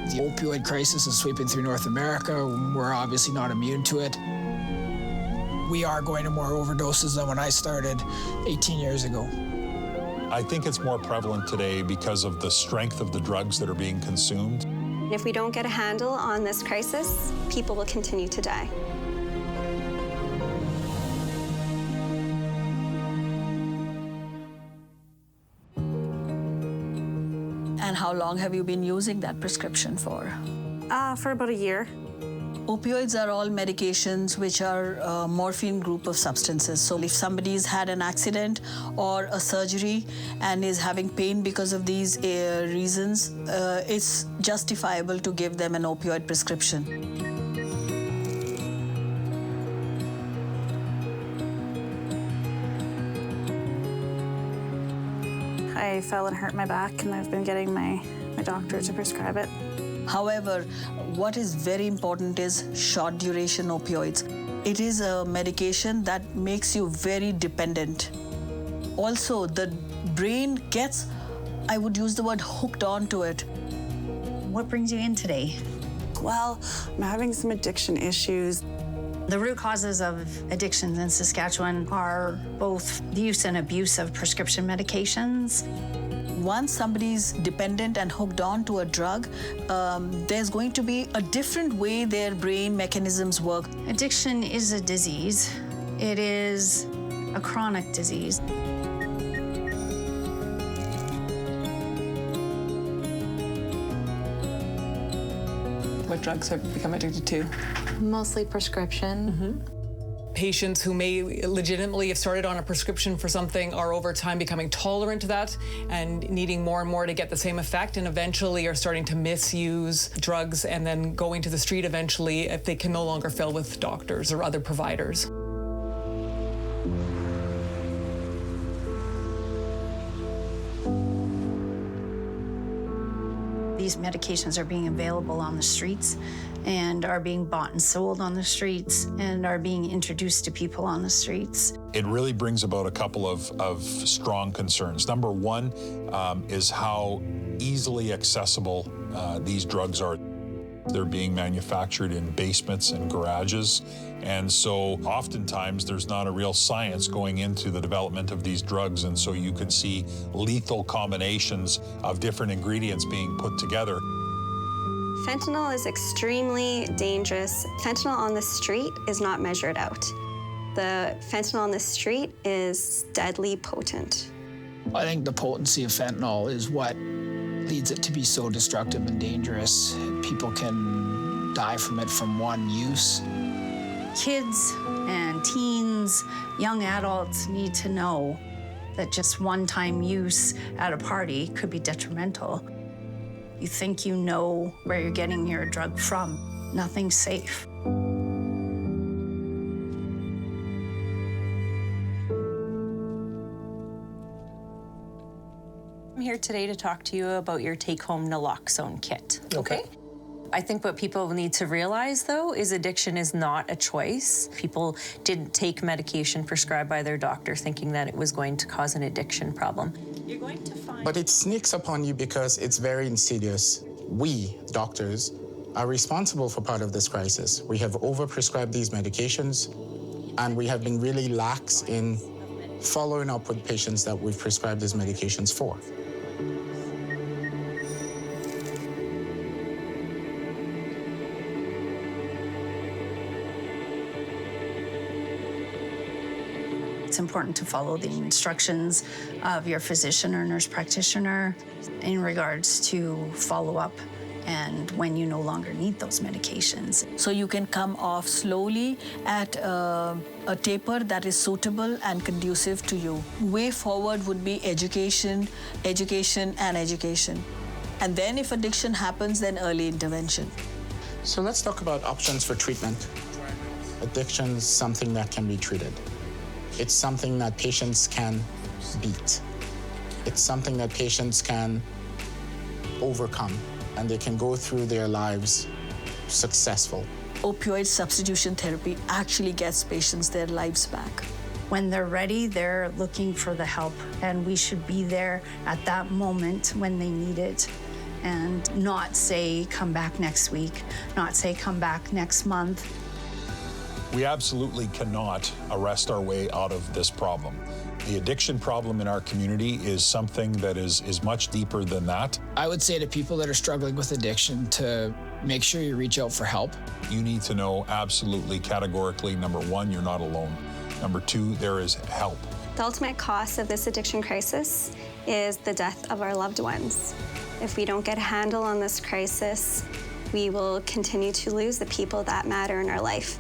The opioid crisis is sweeping through North America. We're obviously not immune to it. We are going to more overdoses than when I started 18 years ago. I think it's more prevalent today because of the strength of the drugs that are being consumed. If we don't get a handle on this crisis, people will continue to die. And how long have you been using that prescription for? For about a year. Opioids are all medications which are a morphine group of substances. So if somebody's had an accident or a surgery and is having pain because of these reasons, it's justifiable to give them an opioid prescription. I fell and hurt my back, and I've been getting my doctor to prescribe it. However, what is very important is short-duration opioids. It is a medication that makes you very dependent. Also, the brain gets, I would use the word, hooked onto it. What brings you in today? Well, I'm having some addiction issues. The root causes of addictions in Saskatchewan are both the use and abuse of prescription medications. Once somebody's dependent and hooked on to a drug, there's going to be a different way their brain mechanisms work. Addiction is a disease. It is a chronic disease. What drugs have you become addicted to? Mostly prescription. Patients who may legitimately have started on a prescription for something are over time becoming tolerant to that and needing more and more to get the same effect, and eventually are starting to misuse drugs and then going to the street eventually if they can no longer fill with doctors or other providers. These medications are being available on the streets and are being bought and sold on the streets and are being introduced to people on the streets. It really brings about a couple of strong concerns. Number one is how easily accessible these drugs are. They're being manufactured in basements and garages, and so oftentimes there's not a real science going into the development of these drugs, and so you can see lethal combinations of different ingredients being put together. Fentanyl is extremely dangerous. Fentanyl on the street is not measured out. The fentanyl on the street is deadly potent. I think the potency of fentanyl is what leads it to be so destructive and dangerous. People can die from it from one use. Kids and teens, young adults need to know that just one-time use at a party could be detrimental. You think you know where you're getting your drug from. Nothing's safe. I'm here today to talk to you about your take-home naloxone kit. Okay. I think what people need to realize, though, is addiction is not a choice. People didn't take medication prescribed by their doctor thinking that it was going to cause an addiction problem. You're going to find... But it sneaks upon you because it's very insidious. We, doctors, are responsible for part of this crisis. We have overprescribed these medications, and we have been really lax in following up with patients that we've prescribed these medications for. It's important to follow the instructions of your physician or nurse practitioner in regards to follow-up and when you no longer need those medications. So you can come off slowly at a taper that is suitable and conducive to you. Way forward would be education, education, and education. And then if addiction happens, then early intervention. So let's talk about options for treatment. Addiction is something that can be treated. It's something that patients can beat. It's something that patients can overcome, and they can go through their lives successful. Opioid substitution therapy actually gets patients their lives back. When they're ready, they're looking for the help, and we should be there at that moment when they need it and not say, come back next week, not say, come back next month. We absolutely cannot arrest our way out of this problem. The addiction problem in our community is something that is much deeper than that. I would say to people that are struggling with addiction to make sure you reach out for help. You need to know absolutely categorically, number one, you're not alone. Number two, there is help. The ultimate cost of this addiction crisis is the death of our loved ones. If we don't get a handle on this crisis, we will continue to lose the people that matter in our life.